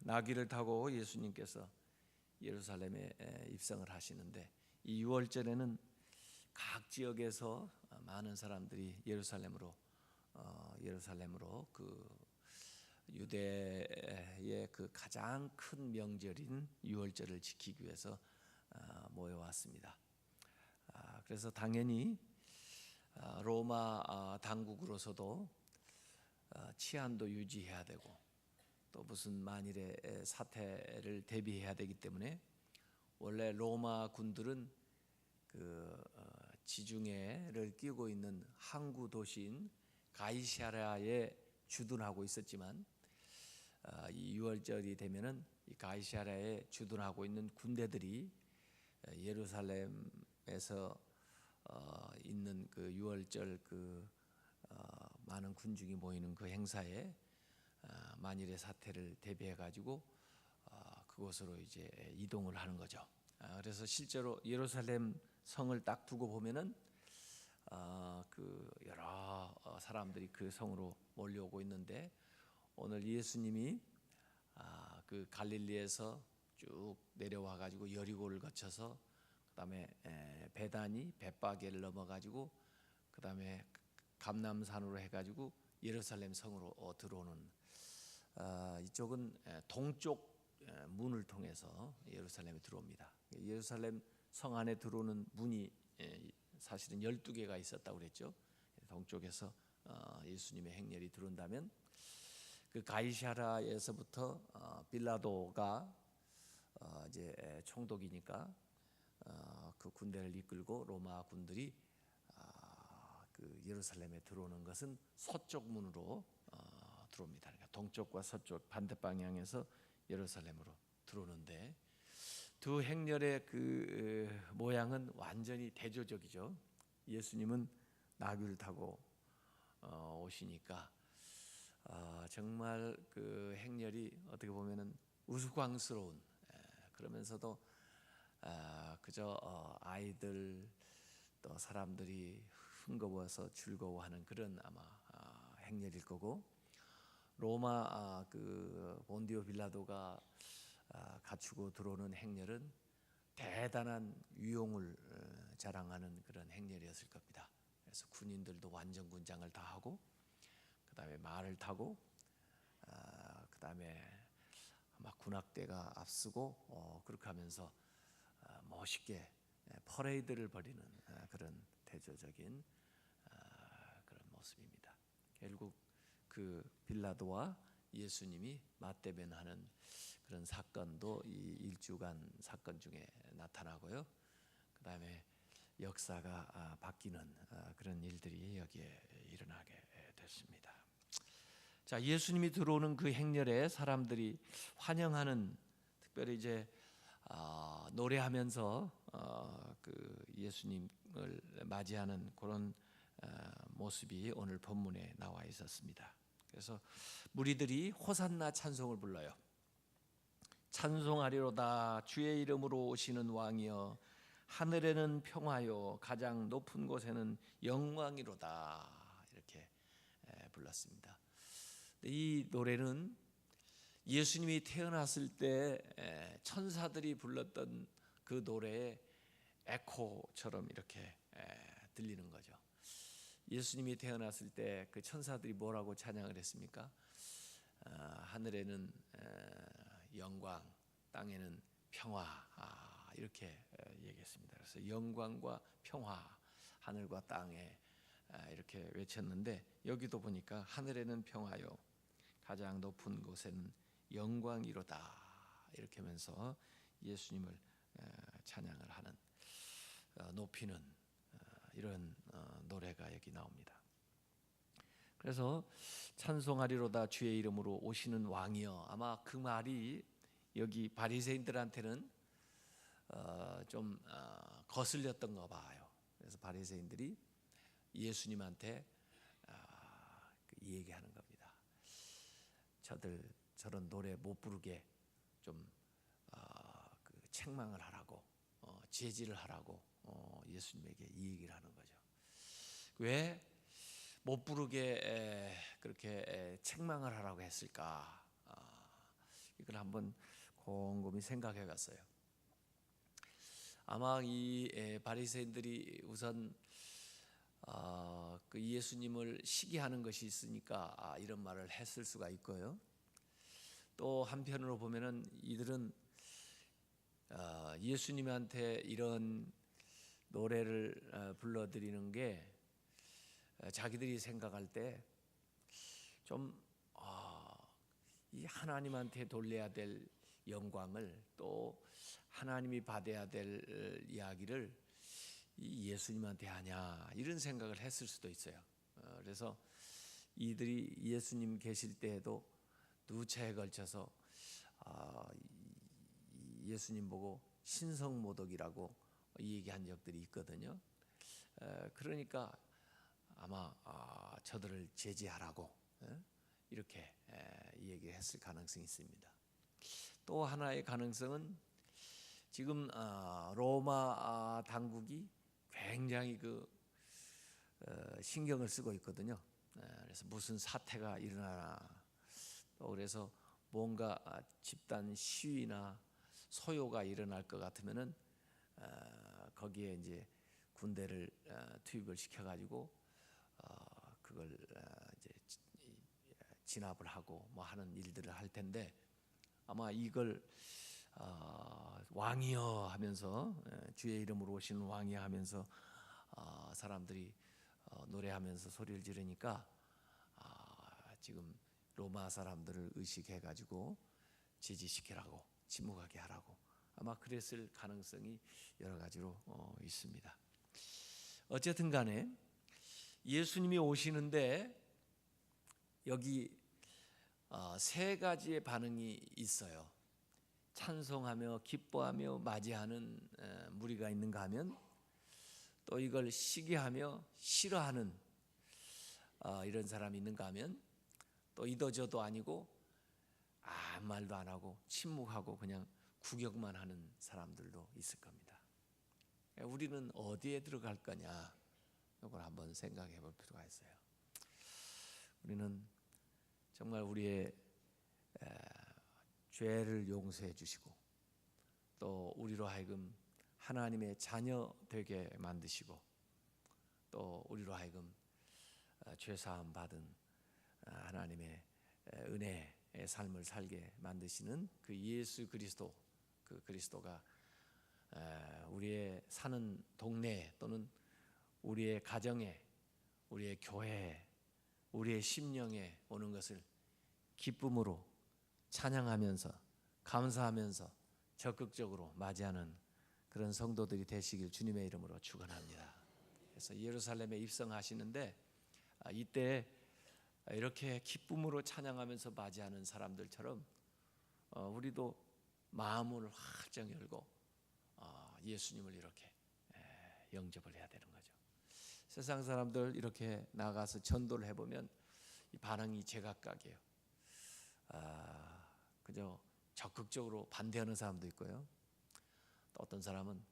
나귀를 타고 예수님께서 예루살렘에 입성을 하시는데, 이 유월절에는 각 지역에서 많은 사람들이 예루살렘으로 그 유대의 그 가장 큰 명절인 유월절을 지키기 위해서 모여왔습니다. 그래서 당연히 로마 당국으로서도 치안도 유지해야 되고, 또 무슨 만일의 사태를 대비해야 되기 때문에 원래 로마 군들은 그 지중해를 끼고 있는 항구 도시인 가이사랴에 주둔하고 있었지만, 이 6월절이 되면은 이 가이사랴에 주둔하고 있는 군대들이 예루살렘에서 있는 그 6월절 많은 군중이 모이는 그 행사에 만일의 사태를 대비해 가지고 그곳으로 이제 이동을 하는 거죠. 그래서 실제로 예루살렘 성을 딱 두고 보면은 그 여러 사람들이 그 성으로 몰려오고 있는데, 오늘 예수님이 그 갈릴리에서 쭉 내려와 가지고 여리고를 거쳐서 그다음에 베다니 벳바게를 넘어 가지고 그다음에 감람산으로 해 가지고 예루살렘 성으로 들어오는, 이쪽은 동쪽 문을 통해서 예루살렘에 들어옵니다. 예루살렘 성 안에 들어오는 문이 사실은 12개가 있었다고 그랬죠. 동쪽에서 예수님의 행렬이 들어온다면, 그 가이사랴에서부터 빌라도가 이제 총독이니까 그 군대를 이끌고 로마 군들이 그 예루살렘에 들어오는 것은 서쪽 문으로 들어옵니다. 그러니까 동쪽과 서쪽 반대 방향에서 예루살렘으로 들어오는데, 두 행렬의 그 모양은 완전히 대조적이죠. 예수님은 나귀를 타고 오시니까 정말 그 행렬이 어떻게 보면은 우스꽝스러운, 그러면서도 그저 아이들 또 사람들이 흥겨워서 즐거워하는 그런 아마 행렬일 거고, 로마 그 본디오 빌라도가 갖추고 들어오는 행렬은 대단한 위용을 자랑하는 그런 행렬이었을 겁니다. 그래서 군인들도 완전 군장을 다 하고, 그다음에 말을 타고, 그다음에 아마 군악대가 앞서고 그렇게 하면서 멋있게 퍼레이드를 벌이는 그런 대조적인 그런 모습입니다. 결국 그 빌라도와 예수님이 맞대면하는 그런 사건도 이 일주간 사건 중에 나타나고요. 그다음에 역사가 바뀌는 그런 일들이 여기에 일어나게 됐습니다. 자, 예수님이 들어오는 그 행렬에 사람들이 환영하는, 특별히 이제 노래하면서 그 예수님을 맞이하는 그런 모습이 오늘 본문에 나와 있었습니다. 그래서 무리들이 호산나 찬송을 불러요. 찬송하리로다 주의 이름으로 오시는 왕이여, 하늘에는 평화요 가장 높은 곳에는 영광이로다, 이렇게 불렀습니다. 이 노래는 예수님이 태어났을 때 천사들이 불렀던 그 노래의 에코처럼 이렇게 들리는 거죠. 예수님이 태어났을 때 그 천사들이 뭐라고 찬양을 했습니까? 하늘에는 영광, 땅에는 평화, 이렇게 얘기했습니다. 그래서 영광과 평화, 하늘과 땅에 이렇게 외쳤는데, 여기도 보니까 하늘에는 평화요 가장 높은 곳에는 영광이로다, 이렇게 하면서 예수님을 찬양을 하는, 높이는 이런 노래가 여기 나옵니다. 그래서 찬송하리로다 주의 이름으로 오시는 왕이여, 아마 그 말이 여기 바리새인들한테는 좀 거슬렸던가 봐요. 그래서 바리새인들이 예수님한테 얘기하는 겁니다. 저들 저런 노래 못 부르게 좀 그 책망을 하라고, 제지를 하라고 예수님에게 이 얘기를 하는 거죠. 왜 못 부르게 그렇게 책망을 하라고 했을까? 이걸 한번 곰곰이 생각해 봤어요. 아마 이 바리새인들이 우선 그 예수님을 시기하는 것이 있으니까 이런 말을 했을 수가 있고요. 또 한편으로 보면은 이들은 예수님한테 이런 노래를 불러드리는 게 자기들이 생각할 때 좀 이 하나님한테 돌려야 될 영광을 또 하나님이 받아야 될 이야기를 이 예수님한테 하냐 이런 생각을 했을 수도 있어요. 그래서 이들이 예수님 계실 때에도 누차에 걸쳐서 예수님 보고 신성모독이라고 얘기한 적들이 있거든요. 그러니까 아마 저들을 제지하라고 이렇게 얘기했을 가능성이 있습니다. 또 하나의 가능성은 지금 로마 당국이 굉장히 신경을 쓰고 있거든요. 그래서 무슨 사태가 일어나나 또 그래서 뭔가 집단 시위나 소요가 일어날 것 같으면은 거기에 이제 군대를 투입을 시켜가지고 그걸 이제 진압을 하고 뭐 하는 일들을 할 텐데 아마 이걸 왕이여 하면서 주의 이름으로 오시는 왕이여 하면서 사람들이 노래하면서 소리를 지르니까 지금 로마 사람들을 의식해가지고 제지시키라고 침묵하게 하라고 아마 그랬을 가능성이 여러 가지로 있습니다. 어쨌든 간에 예수님이 오시는데 여기 세 가지의 반응이 있어요. 찬송하며 기뻐하며 맞이하는 무리가 있는가 하면 또 이걸 시기하며 싫어하는 이런 사람이 있는가 하면 또 이도저도 아니고 아무 말도 안 하고 침묵하고 그냥 구경만 하는 사람들도 있을 겁니다. 우리는 어디에 들어갈 거냐 이걸 한번 생각해 볼 필요가 있어요. 우리는 정말 우리의 죄를 용서해 주시고 또 우리로 하여금 하나님의 자녀 되게 만드시고 또 우리로 하여금 죄 사함 받은 하나님의 은혜의 삶을 살게 만드시는 그 예수 그리스도, 그 그리스도가 우리의 사는 동네 또는 우리의 가정에, 우리의 교회에, 우리의 심령에 오는 것을 기쁨으로 찬양하면서 감사하면서 적극적으로 맞이하는 그런 성도들이 되시길 주님의 이름으로 축원합니다. 그래서 예루살렘에 입성하시는데 이때 이렇게 기쁨으로 찬양하면서 맞이하는 사람들처럼 우리도 마음을 활짝 열고 예수님을 이렇게 영접을 해야 되는 거죠. 세상 사람들 이렇게 나가서 전도를 해보면 이 반응이 제각각이에요. 그저 적극적으로 반대하는 사람도 있고요. 또 어떤 사람은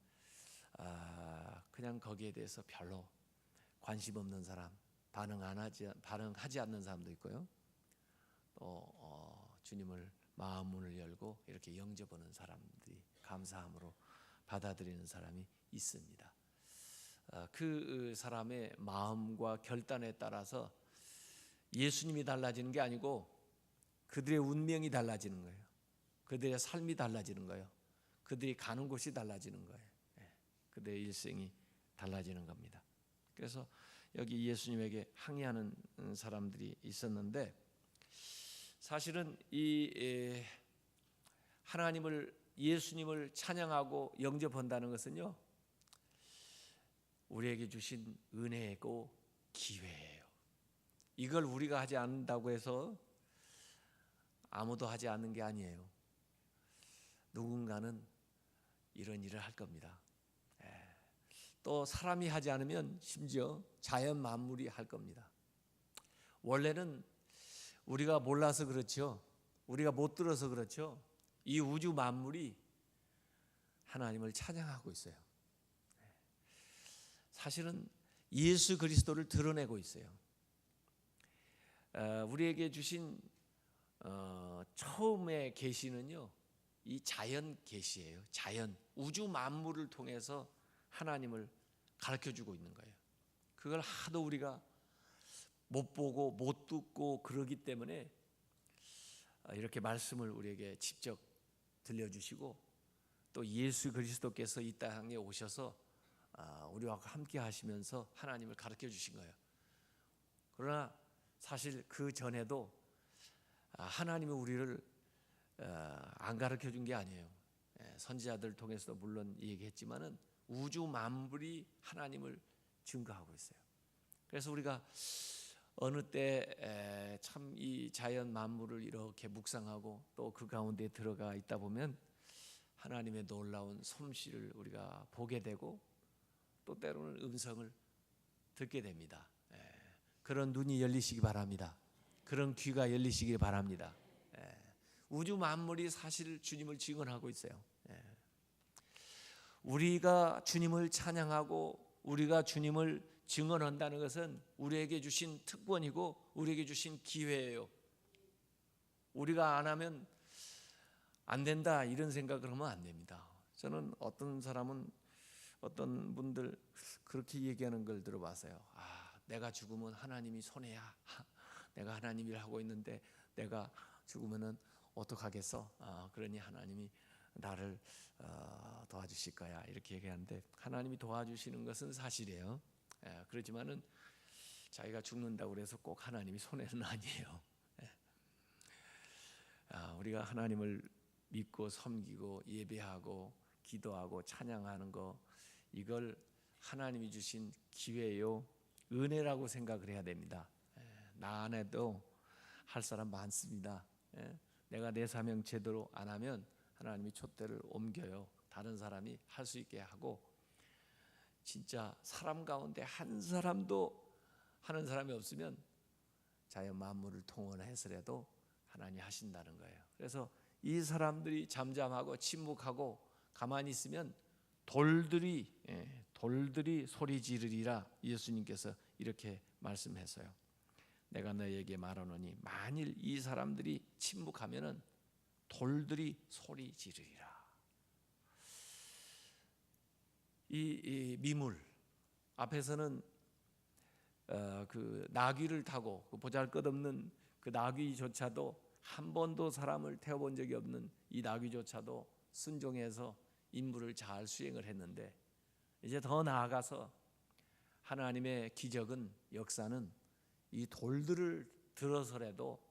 그냥 거기에 대해서 별로 관심 없는 사람, 반응하지 않는 사람도 있고요. 또 주님을 마음문을 열고 이렇게 영접하는 사람들이 감사함으로 받아들이는 사람이 있습니다. 그 사람의 마음과 결단에 따라서 예수님이 달라지는 게 아니고 그들의 운명이 달라지는 거예요. 그들의 삶이 달라지는 거예요. 그들이 가는 곳이 달라지는 거예요. 그들의 일생이 달라지는 겁니다. 그래서 여기 예수님에게 항의하는 사람들이 있었는데 사실은 이 하나님을 예수님을 찬양하고 영접한다는 것은요 우리에게 주신 은혜고 기회예요. 이걸 우리가 하지 않는다고 해서 아무도 하지 않는 게 아니에요. 누군가는 이런 일을 할 겁니다. 또 사람이 하지 않으면 심지어 자연 만물이 할 겁니다. 원래는 우리가 몰라서 그렇죠. 우리가 못 들어서 그렇죠. 이 우주 만물이 하나님을 찬양하고 있어요. 사실은 예수 그리스도를 드러내고 있어요. 우리에게 주신 처음에 계시는요, 이 자연 계시예요. 자연, 우주 만물을 통해서 하나님을 가르쳐주고 있는 거예요. 그걸 하도 우리가 못 보고 못 듣고 그러기 때문에 이렇게 말씀을 우리에게 직접 들려주시고, 또 예수 그리스도께서 이 땅에 오셔서 우리와 함께 하시면서 하나님을 가르쳐 주신 거예요. 그러나 사실 그 전에도 하나님이 우리를 안 가르쳐 준 게 아니에요. 선지자들 통해서도 물론 얘기했지만은 우주 만물이 하나님을 증거하고 있어요. 그래서 우리가 어느 때 참 이 자연 만물을 이렇게 묵상하고 또 그 가운데 들어가 있다 보면 하나님의 놀라운 솜씨를 우리가 보게 되고, 또 때로는 음성을 듣게 됩니다. 그런 눈이 열리시기 바랍니다. 그런 귀가 열리시기 바랍니다. 우주 만물이 사실 주님을 증언하고 있어요. 우리가 주님을 찬양하고 우리가 주님을 증언한다는 것은 우리에게 주신 특권이고 우리에게 주신 기회예요. 우리가 안 하면 안 된다 이런 생각을 하면 안 됩니다. 저는 어떤 사람은, 어떤 분들 그렇게 얘기하는 걸 들어봤어요. 내가 죽으면 하나님이 손해야. 내가 하나님 일 하고 있는데 내가 죽으면은 어떡하겠어? 그러니 하나님이 나를 도와주실 거야 이렇게 얘기하는데, 하나님이 도와주시는 것은 사실이에요. 그렇지만은 자기가 죽는다고 해서 꼭 하나님이 손해는 아니에요. 우리가 하나님을 믿고 섬기고 예배하고 기도하고 찬양하는 거, 이걸 하나님이 주신 기회요, 은혜라고 생각을 해야 됩니다. 나 안에도 할 사람 많습니다. 내가 내 사명 제대로 안 하면 하나님이 촛대를 옮겨요. 다른 사람이 할 수 있게 하고, 진짜 사람 가운데 한 사람도 하는 사람이 없으면 자연 만물을 통원해서라도 하나님이 하신다는 거예요. 그래서 이 사람들이 잠잠하고 침묵하고 가만히 있으면 돌들이 소리 지르리라 예수님께서 이렇게 말씀했어요. 내가 너에게 말하노니 만일 이 사람들이 침묵하면은 돌들이 소리 지르리라. 이 미물 앞에서는 그 나귀를 타고 그 보잘것없는 그 나귀조차도 한 번도 사람을 태워본 적이 없는 이 나귀조차도 순종해서 임무를 잘 수행을 했는데, 이제 더 나아가서 하나님의 기적은, 역사는 이 돌들을 들어서라도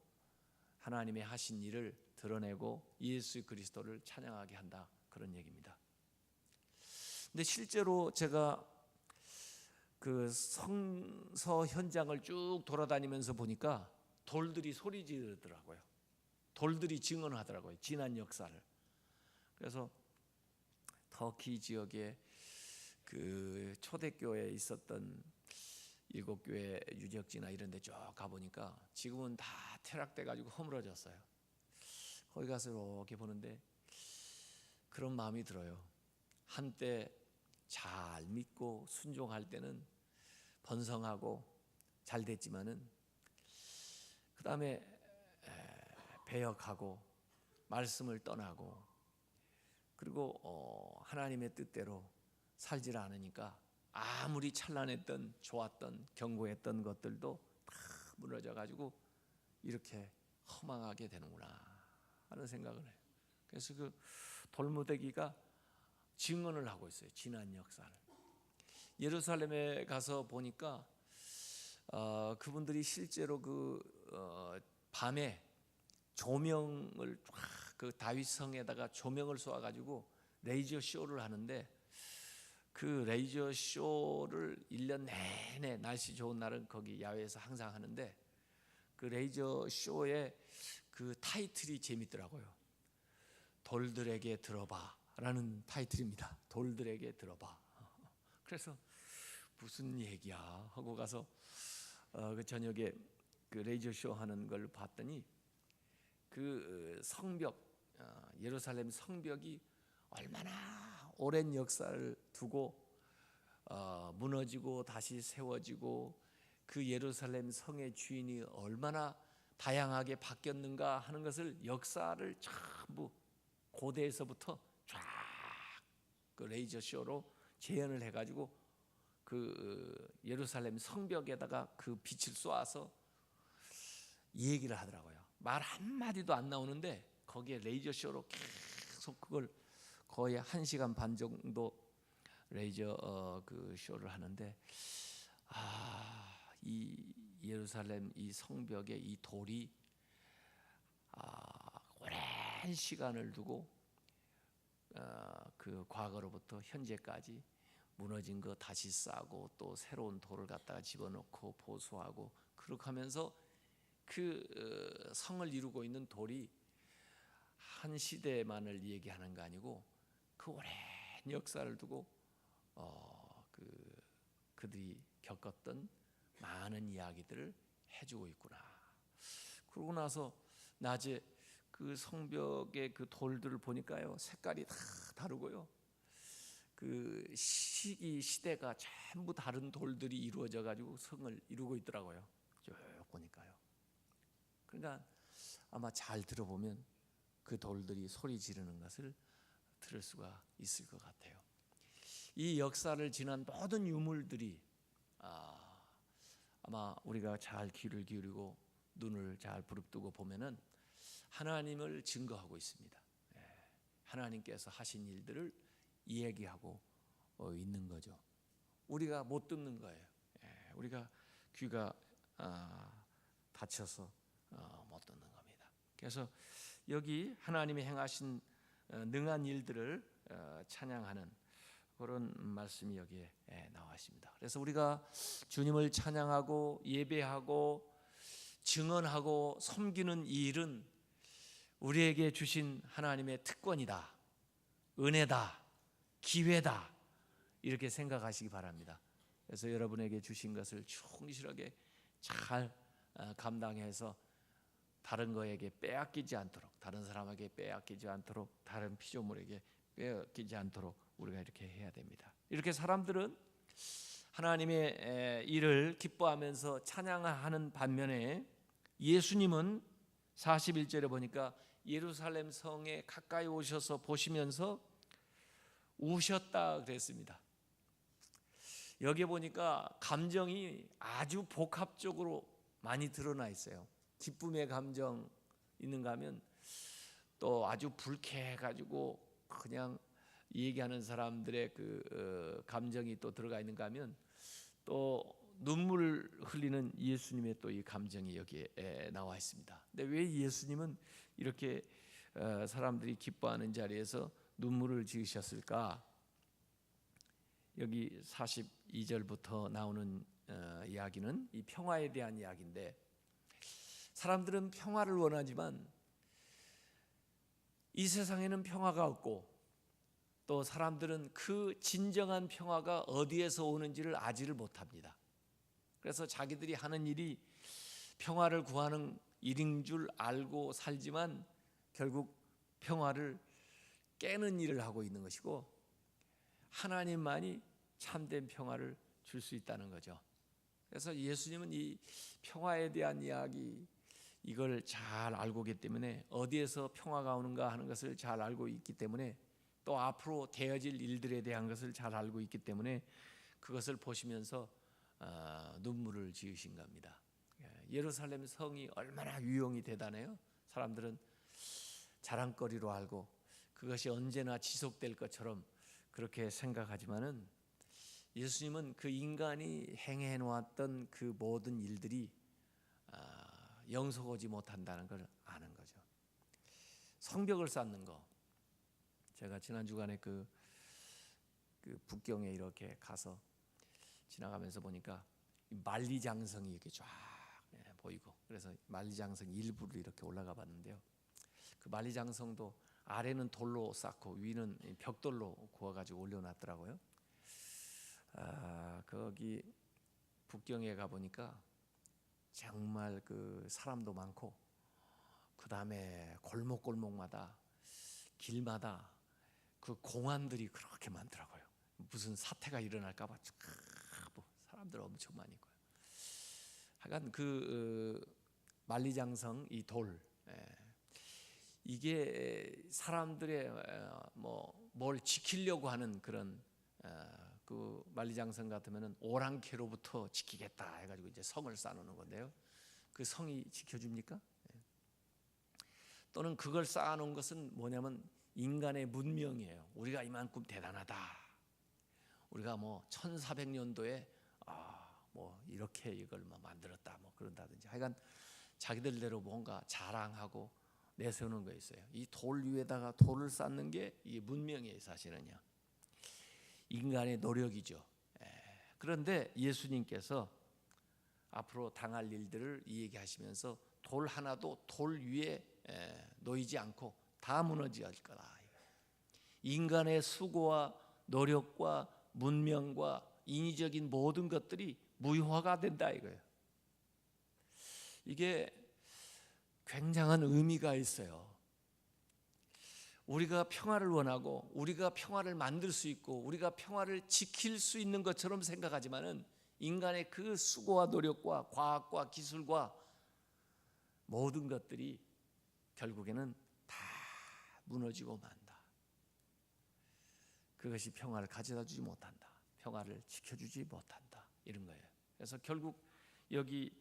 하나님의 하신 일을 드러내고 예수 그리스도를 찬양하게 한다, 그런 얘기입니다. 근데 실제로 제가 그 성서 현장을 쭉 돌아다니면서 보니까 돌들이 소리 지르더라고요. 돌들이 증언하더라고요, 지난 역사를. 그래서 터키 지역에 그 초대교회에 있었던 7교회 유적지나 이런 데 쭉 가보니까 지금은 다 퇴락돼 가지고 허물어졌어요. 거기 가서 이렇게 보는데 그런 마음이 들어요. 한때 잘 믿고 순종할 때는 번성하고 잘 됐지만은 그 다음에 배역하고 말씀을 떠나고, 그리고 하나님의 뜻대로 살지를 않으니까 아무리 찬란했던, 좋았던, 견고했던 것들도 다 무너져 가지고 이렇게 허망하게 되는구나 하는 생각을 해요. 그래서 그 돌무더기가 증언을 하고 있어요, 지난 역사를. 예루살렘에 가서 보니까 그분들이 실제로 밤에 조명을 그 다윗 성에다가 조명을 쏘아 가지고 레이저 쇼를 하는데, 그 레이저 쇼를 1년 내내 날씨 좋은 날은 거기 야외에서 항상 하는데, 그 레이저 쇼의 그 타이틀이 재밌더라고요. 돌들에게 들어봐라는 타이틀입니다. 돌들에게 들어봐. 그래서 무슨 얘기야 하고 가서 그 저녁에 그 레이저 쇼 하는 걸 봤더니 그 성벽, 예루살렘 성벽이 얼마나 오랜 역사를 두고 무너지고 다시 세워지고, 그 예루살렘 성의 주인이 얼마나 다양하게 바뀌었는가 하는 것을 역사를 전부 고대에서부터 쫙 그 레이저 쇼로 재현을 해가지고 그 예루살렘 성벽에다가 그 빛을 쏘아서 얘기를 하더라고요. 말 한마디도 안 나오는데 거기에 레이저 쇼로 계속 그걸 거의 1시간 반 정도 레이저 그 쇼를 하는데, 이 예루살렘 이 성벽의 이 돌이 오랜 시간을 두고 그 과거로부터 현재까지 무너진 거 다시 싸고 또 새로운 돌을 갖다가 집어넣고 보수하고 그렇게 하면서 그 성을 이루고 있는 돌이 한 시대만을 얘기하는 거 아니고 그 오랜 역사를 두고 그들이 겪었던 많은 이야기들을 해주고 있구나. 그러고 나서 낮에 그 성벽의 그 돌들을 보니까요, 색깔이 다 다르고요, 그 시대가 전부 다른 돌들이 이루어져 가지고 성을 이루고 있더라고요. 쭉 보니까요. 그러니까 아마 잘 들어보면 그 돌들이 소리 지르는 것을 들을 수가 있을 것 같아요. 이 역사를 지난 모든 유물들이 아마 우리가 잘 귀를 기울이고 눈을 잘 부릅뜨고 보면은 하나님을 증거하고 있습니다. 하나님께서 하신 일들을 이야기하고 있는 거죠. 우리가 못 듣는 거예요. 우리가 귀가 닫혀서 못 듣는 겁니다. 그래서 여기 하나님이 행하신 능한 일들을 찬양하는 그런 말씀이 여기에 나와 있습니다. 그래서 우리가 주님을 찬양하고 예배하고 증언하고 섬기는 이 일은 우리에게 주신 하나님의 특권이다, 은혜다, 기회다, 이렇게 생각하시기 바랍니다. 그래서 여러분에게 주신 것을 충실하게 잘 감당해서 다른 거에게 빼앗기지 않도록, 다른 사람에게 빼앗기지 않도록, 다른 피조물에게 빼앗기지 않도록 우리가 이렇게 해야 됩니다. 이렇게 사람들은 하나님의 일을 기뻐하면서 찬양하는 반면에 예수님은 41절에 보니까 예루살렘 성에 가까이 오셔서 보시면서 우셨다 그랬습니다. 여기 보니까 감정이 아주 복합적으로 많이 드러나 있어요. 기쁨의 감정 있는가 하면 또 아주 불쾌해가지고 그냥 얘기하는 사람들의 그 감정이 또 들어가 있는가 하면 또 눈물 흘리는 예수님의 또 이 감정이 여기에 나와 있습니다. 근데 왜 예수님은 이렇게 사람들이 기뻐하는 자리에서 눈물을 지으셨을까? 여기 42절부터 나오는 이야기는 이 평화에 대한 이야기인데, 사람들은 평화를 원하지만 이 세상에는 평화가 없고 또 사람들은 그 진정한 평화가 어디에서 오는지를 아지를 못합니다. 그래서 자기들이 하는 일이 평화를 구하는 일인 줄 알고 살지만 결국 평화를 깨는 일을 하고 있는 것이고, 하나님만이 참된 평화를 줄 수 있다는 거죠. 그래서 예수님은 이 평화에 대한 이야기, 이걸 잘 알고 있기 때문에, 어디에서 평화가 오는가 하는 것을 잘 알고 있기 때문에, 또 앞으로 되어질 일들에 대한 것을 잘 알고 있기 때문에 그것을 보시면서 눈물을 지으신 겁니다. 예루살렘 성이 얼마나 유용이 대단해요. 사람들은 자랑거리로 알고 그것이 언제나 지속될 것처럼 그렇게 생각하지만은, 예수님은 그 인간이 행해 놓았던 그 모든 일들이 영속하지 못한다는 걸 아는 거죠. 성벽을 쌓는 거, 제가 지난 주간에 그 북경에 이렇게 가서 지나가면서 보니까 만리장성이 이렇게 쫙 보이고, 그래서 만리장성 일부를 이렇게 올라가 봤는데요. 그 만리장성도 아래는 돌로 쌓고 위는 벽돌로 구워가지고 올려놨더라고요. 거기 북경에 가 보니까 정말 그 사람도 많고, 그 다음에 골목골목마다 길마다 그 공안들이 그렇게 많더라고요. 무슨 사태가 일어날까봐 사람들 엄청 많이 있고요. 하여간 그 만리장성 이 돌, 이게 사람들의 뭘 지키려고 하는 그런 그 만리장성 같으면은 오랑캐로부터 지키겠다 해가지고 이제 성을 쌓아놓는 건데요. 그 성이 지켜줍니까? 또는 그걸 쌓아놓은 것은 뭐냐면 인간의 문명이에요. 우리가 이만큼 대단하다. 우리가 1400년도에 이렇게 이걸 만들었다 그런다든지 하여간 자기들대로 뭔가 자랑하고 내세우는 거 있어요. 이 돌 위에다가 돌을 쌓는 게 이 문명이에요. 사실은요. 인간의 노력이죠. 그런데 예수님께서 앞으로 당할 일들을 얘기하시면서 돌 하나도 돌 위에 놓이지 않고 다 무너질 거다. 인간의 수고와 노력과 문명과 인위적인 모든 것들이 무효화가 된다 이거예요. 이게 굉장한 의미가 있어요. 우리가 평화를 원하고 우리가 평화를 만들 수 있고 우리가 평화를 지킬 수 있는 것처럼 생각하지만은 인간의 그 수고와 노력과 과학과 기술과 모든 것들이 결국에는 다 무너지고 만다. 그것이 평화를 가져다 주지 못한다. 평화를 지켜주지 못한다. 이런 거예요. 그래서 결국 여기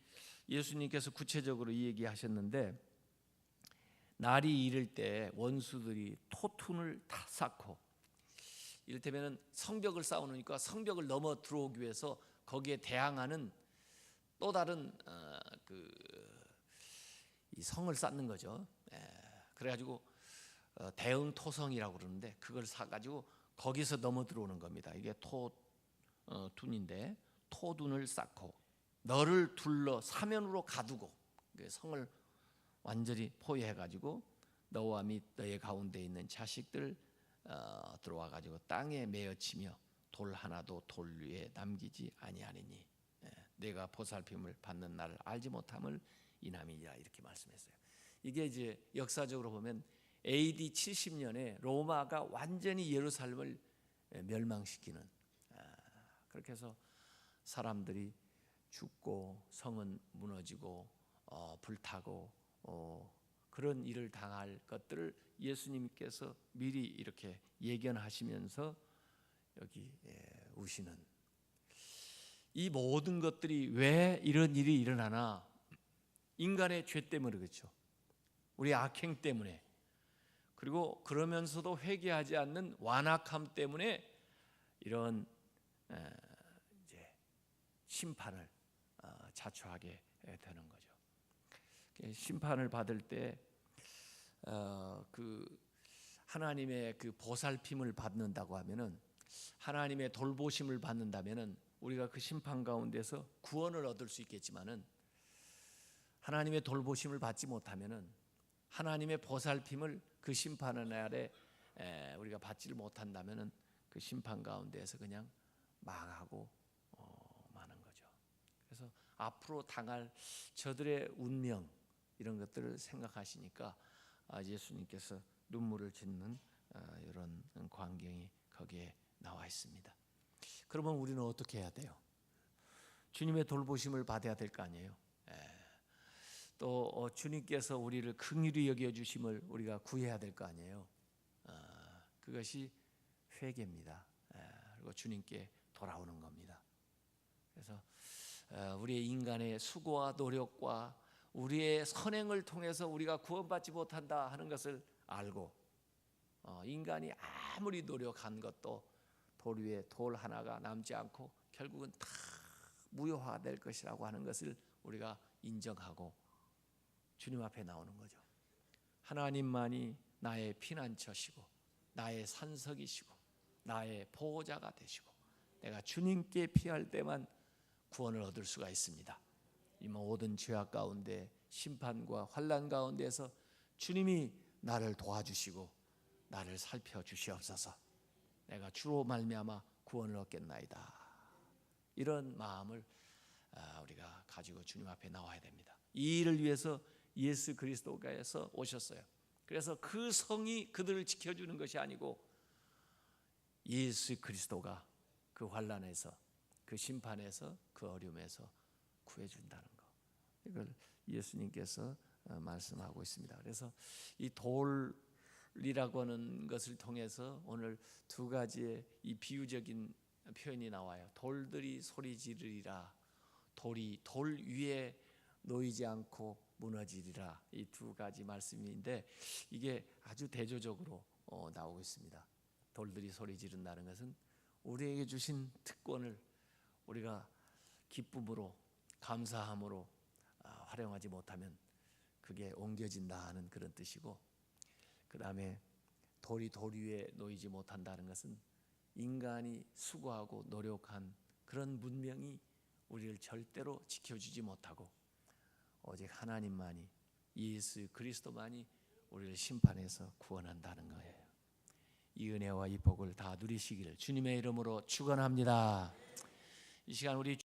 예수님께서 구체적으로 이 얘기하셨는데 날이 이를 때 원수들이 토둔을 다 쌓고 이를테면 성벽을 쌓아놓으니까 성벽을 넘어 들어오기 위해서 거기에 대항하는 또 다른 이 성을 쌓는 거죠. 그래가지고 대응 토성이라고 그러는데 그걸 사가지고 거기서 넘어 들어오는 겁니다. 이게 토둔인데 토둔을 쌓고 너를 둘러 사면으로 가두고 성을 완전히 포위해가지고 너와 및 너의 가운데 있는 자식들 들어와가지고 땅에 메어치며 돌 하나도 돌 위에 남기지 아니하리니 내가 보살핌을 받는 날을 알지 못함을 인함이니라 이렇게 말씀했어요. 이게 이제 역사적으로 보면 AD 70년에 로마가 완전히 예루살렘을 멸망시키는 그렇게 해서 사람들이 죽고 성은 무너지고 불타고 그런 일을 당할 것들을 예수님께서 미리 이렇게 예견하시면서 여기 우시는 이 모든 것들이 왜 이런 일이 일어나나 인간의 죄 때문에 그렇죠. 우리 악행 때문에 그리고 그러면서도 회개하지 않는 완악함 때문에 이런 이제 심판을 자초하게 되는 거죠. 심판을 받을 때 그 하나님의 그 보살핌을 받는다고 하면은 하나님의 돌보심을 받는다면은 우리가 그 심판 가운데서 구원을 얻을 수 있겠지만은 하나님의 돌보심을 받지 못하면은 하나님의 보살핌을 그 심판의 날에 우리가 받지를 못한다면은 그 심판 가운데에서 그냥 망하고 마는 거죠. 그래서 앞으로 당할 저들의 운명 이런 것들을 생각하시니까 예수님께서 눈물을 짓는 이런 광경이 거기에 나와 있습니다. 그러면 우리는 어떻게 해야 돼요? 주님의 돌보심을 받아야 될 거 아니에요. 또 주님께서 우리를 긍휼히 여겨주심을 우리가 구해야 될 거 아니에요. 그것이 회개입니다. 그리고 주님께 돌아오는 겁니다. 그래서 우리의 인간의 수고와 노력과 우리의 선행을 통해서 우리가 구원받지 못한다 하는 것을 알고 인간이 아무리 노력한 것도 돌 위에 돌 하나가 남지 않고 결국은 다 무효화될 것이라고 하는 것을 우리가 인정하고 주님 앞에 나오는 거죠. 하나님만이 나의 피난처시고 나의 산석이시고 나의 보호자가 되시고 내가 주님께 피할 때만 구원을 얻을 수가 있습니다. 이 모든 죄악 가운데 심판과 환난 가운데서 주님이 나를 도와주시고 나를 살펴주시옵소서. 내가 주로 말미암아 구원을 얻겠나이다. 이런 마음을 우리가 가지고 주님 앞에 나와야 됩니다. 이 일을 위해서 예수 그리스도께서 오셨어요. 그래서 그 성이 그들을 지켜주는 것이 아니고 예수 그리스도가 그 환난에서 그 심판에서 그 어려움에서 구해준다는 거. 이걸 예수님께서 말씀하고 있습니다. 그래서 이 돌이라고 하는 것을 통해서 오늘 두 가지의 이 비유적인 표현이 나와요. 돌들이 소리 지르리라, 돌이 돌 위에 놓이지 않고 무너지리라. 이 두 가지 말씀인데 이게 아주 대조적으로 나오고 있습니다. 돌들이 소리 지른다는 것은 우리에게 주신 특권을 우리가 기쁨으로 감사함으로 활용하지 못하면 그게 옮겨진다 하는 그런 뜻이고, 그 다음에 돌이 돌 위에 놓이지 못한다는 것은 인간이 수고하고 노력한 그런 문명이 우리를 절대로 지켜주지 못하고 오직 하나님만이, 예수 그리스도만이 우리를 심판해서 구원한다는 거예요. 이 은혜와 이 복을 다 누리시기를 주님의 이름으로 축원합니다. 이 시간 우리